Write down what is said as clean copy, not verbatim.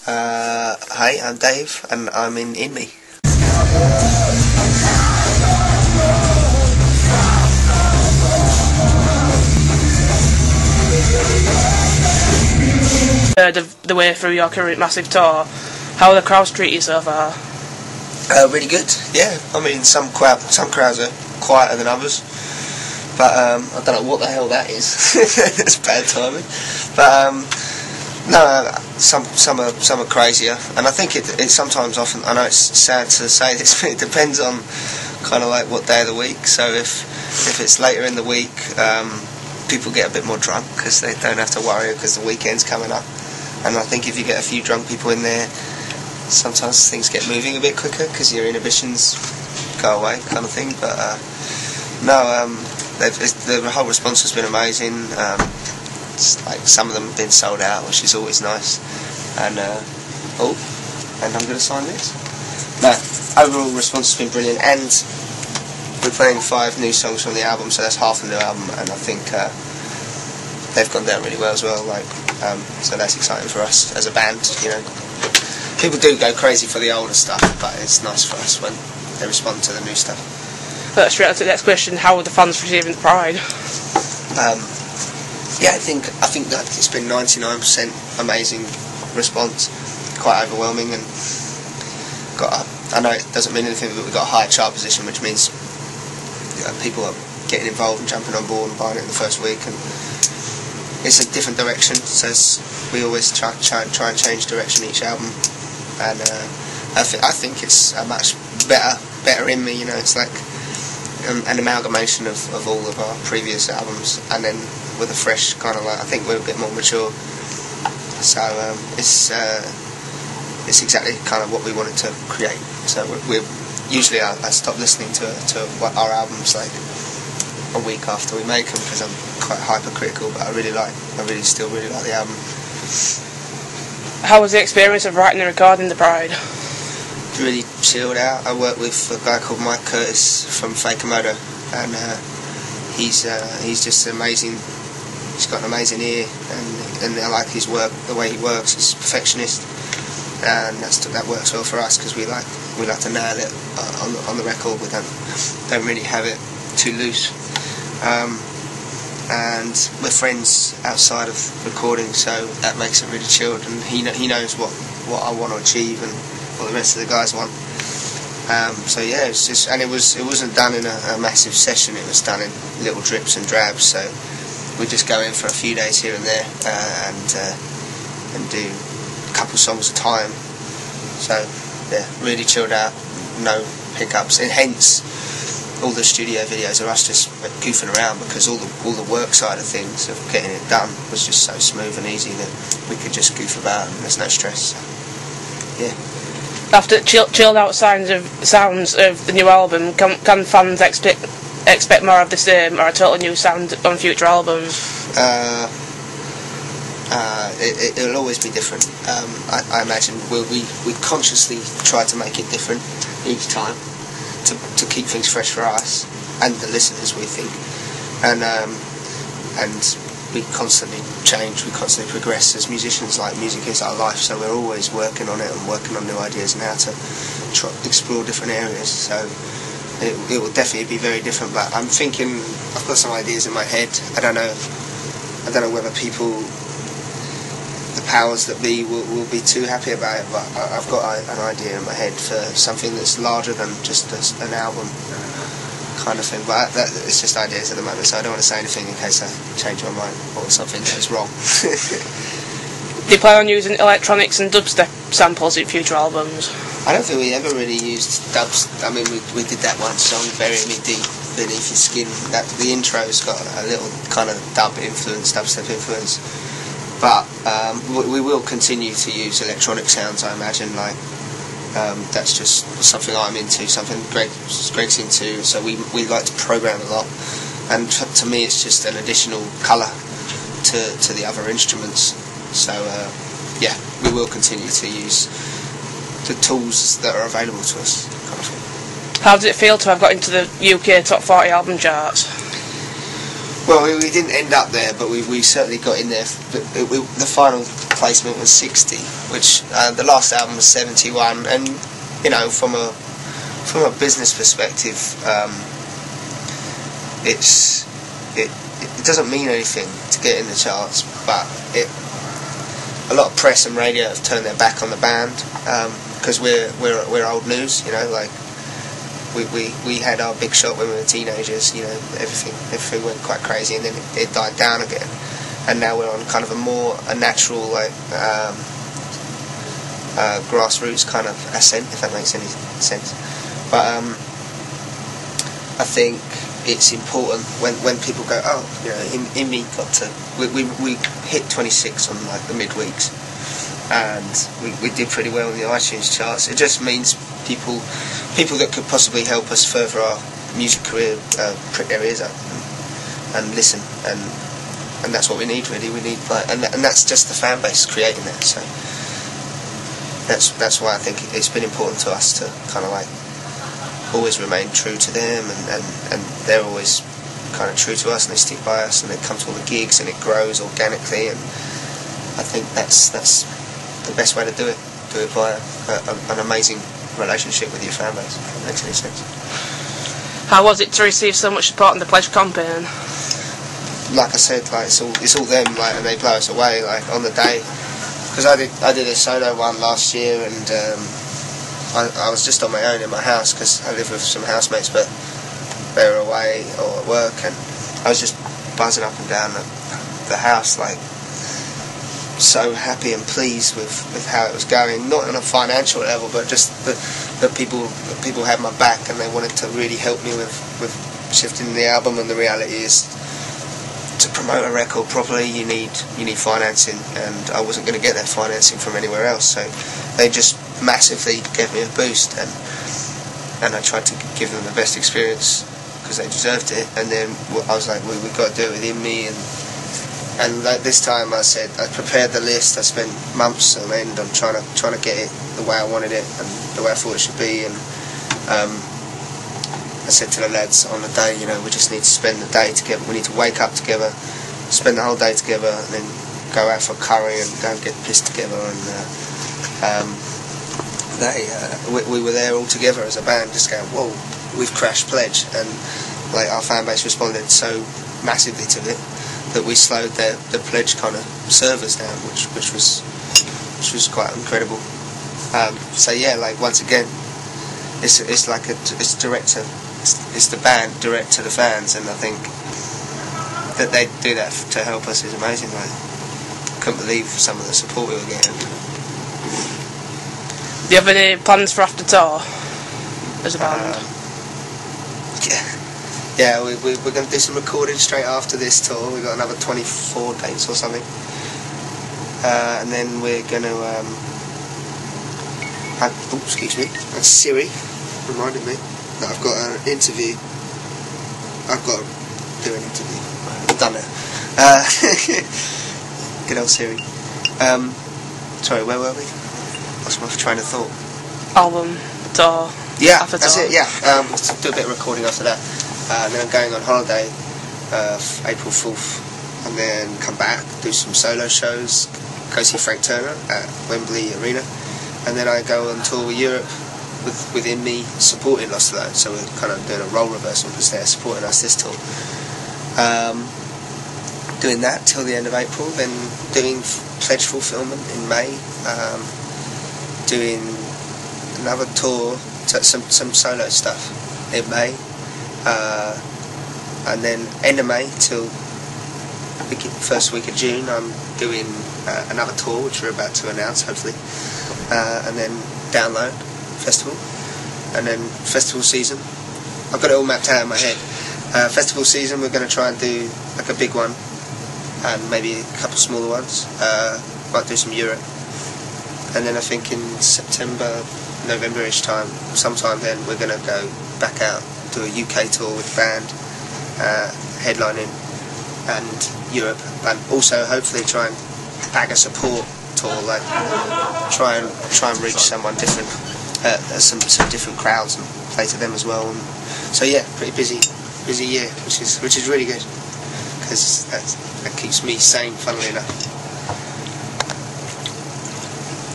Hi, I'm Dave, and I'm in InMe. The way through your current massive tour, how the crowds treat you so far? Really good, yeah. I mean, some crowds are quieter than others, but I don't know what the hell that is. It's bad timing. But no, some are crazier, and I think it sometimes, often, I know it's sad to say this, but it depends on kind of like what day of the week. So if it's later in the week, people get a bit more drunk because they don't have to worry because the weekend's coming up. And I think if you get a few drunk people in there, sometimes things get moving a bit quicker because your inhibitions go away, kind of thing. But no, the whole response has been amazing. It's like some of them have been sold out, which is always nice. And and I'm going to sign this. No, overall response has been brilliant, and we're playing 5 new songs from the album, so that's half the new album, and I think they've gone down really well as well. Like, so that's exciting for us as a band. You know, people do go crazy for the older stuff, but it's nice for us when they respond to the new stuff. But straight on to the next question: how are the fans receiving the Pride? Yeah, I think that it's been 99% amazing response, quite overwhelming, and I know it doesn't mean anything, but we've got a high chart position, which means people are getting involved and jumping on board and buying it in the first week, and it's a different direction. So we always try and change direction each album, and I think it's a much better in me. You know, it's like an amalgamation of all of our previous albums, and then with a fresh kind of, like, I think we're a bit more mature. So it's exactly kind of what we wanted to create. So we're usually I stop listening to our albums like a week after we make them because I'm quite hypercritical, but I still really like the album. How was the experience of writing and recording the Pride? Really chilled out. I worked with a guy called Mike Curtis from Fakemoto, and he's just amazing. He's got an amazing ear, and I like his work, the way he works. He's a perfectionist, and that works well for us because we like to nail it on the record. We don't really have it too loose, and we're friends outside of recording, so that makes it really chilled. And he knows what I want to achieve and what the rest of the guys want. So yeah, it's just, and it wasn't done in a massive session. It was done in little drips and drabs. So we just go in for a few days here and there, and do a couple songs at a time. So yeah, really chilled out, no hiccups, and hence all the studio videos are us just goofing around, because all the work side of things of getting it done was just so smooth and easy that we could just goof about and there's no stress. So, yeah. After chilled out sounds of the new album, can fans expect more of the same, or a totally new sound on future albums? It'll always be different. I imagine we consciously try to make it different each time to keep things fresh for us and the listeners, we think, and we constantly change, we constantly progress as musicians. Like, music is our life, so we're always working on it and working on new ideas and how to explore different areas. So it will definitely be very different. But I'm thinking, I've got some ideas in my head. I don't know whether people, the powers that be, will be too happy about it, but I've got an idea in my head for something that's larger than just an album kind of thing. But it's just ideas at the moment, so I don't want to say anything in case I change my mind or something goes wrong. Do you plan on using electronics and dubstep samples in future albums? I don't think we ever really used dubs. I mean, we did that one song, Bury Me Deep Beneath Your Skin. The intro's got a little kind of dubstep influence. But we will continue to use electronic sounds, I imagine. Like, that's just something I'm into, something Greg's into. So we like to program a lot, and to me it's just an additional colour to the other instruments. So yeah, we will continue to use the tools that are available to us, kind of thing. How did it feel to have got into the UK top 40 album charts? Well, we didn't end up there, but we certainly got in there. The final placement was 60. which the last album was 71, and you know, from a business perspective, it doesn't mean anything to get in the charts, but a lot of press and radio have turned their back on the band because we're old news, you know, like we had our big shot when we were teenagers, you know, everything went quite crazy, and then it died down again, and now we're on kind of a natural, like grassroots kind of ascent, if that makes any sense. But I think it's important when people go, oh, you know, InMe got to, we hit 26 on like the midweeks, and we did pretty well in the iTunes charts. It just means people that could possibly help us further our music career prick their ears up and listen, and that's what we need, really. We need, like, and that's just the fan base creating that. So that's why I think it's been important to us to kind of like always remain true to them, and they're always kind of true to us, and they stick by us, and they come to all the gigs, and it grows organically. And I think that's the best way to do it via an amazing relationship with your fan base, if that makes any sense. How was it to receive so much support in the Pledge campaign? Like I said, like it's all them, like, and they blow us away, like, on the day. Because I did a solo one last year, and I was just on my own in my house because I live with some housemates, but they were away or at work, and I was just buzzing up and down the house, like, so happy and pleased with how it was going. Not on a financial level, but just that people had my back, and they wanted to really help me with shifting the album. And the reality is, to promote a record properly, you need financing, and I wasn't going to get that financing from anywhere else. So they just massively gave me a boost, and I tried to give them the best experience because they deserved it. And then I was like, we've got to do it with InMe, and like this time I said, I prepared the list. I spent months on end on trying to get it the way I wanted it and the way I thought it should be. And I said to the lads on the day, you know, we just need to spend the day together. We need to wake up together, spend the whole day together, and then go out for a curry and go and get pissed together. And we were there all together as a band, just going, whoa, we've crashed Pledge. And like, our fan base responded so massively to it that we slowed the Pledge kind of servers down, which was quite incredible. So yeah, like, once again, it's like it's direct to, it's the band direct to the fans, and I think that they do that to help us is amazing. Like, couldn't believe some of the support we were getting. Do you have any plans for after tour as a band? Yeah, we're going to do some recording straight after this tour. We've got another 24 dates or something, and then we're going to excuse me, that's Siri reminded me that I've got an interview. I've got to do an interview. I've done it. Good old Siri. Sorry, where were we? Lost my train of thought. Album, tour. Yeah, after that's tour. it. Yeah, do a bit of recording after that. And then I'm going on holiday April 4th, and then come back, do some solo shows, go see Frank Turner at Wembley Arena, and then I go on tour with Europe with InMe supporting Lost Alone. So we're kind of doing a role reversal because they're supporting us this tour. Doing that till the end of April, then doing Pledge fulfillment in May, doing another tour, some solo stuff in May, and then end of May till first week of June I'm doing another tour, which we're about to announce hopefully, and then Download Festival, and then festival season. I've got it all mapped out in my head. Festival season, we're going to try and do like a big one and maybe a couple smaller ones. Might do some Europe, and then I think in September, November-ish time, sometime then, we're going to go back out, do a UK tour with the band, headlining, and Europe, and also hopefully try and bag a support tour, like try and reach someone different, some different crowds, and play to them as well. And so yeah, pretty busy year, which is really good, because that keeps me sane, funnily enough.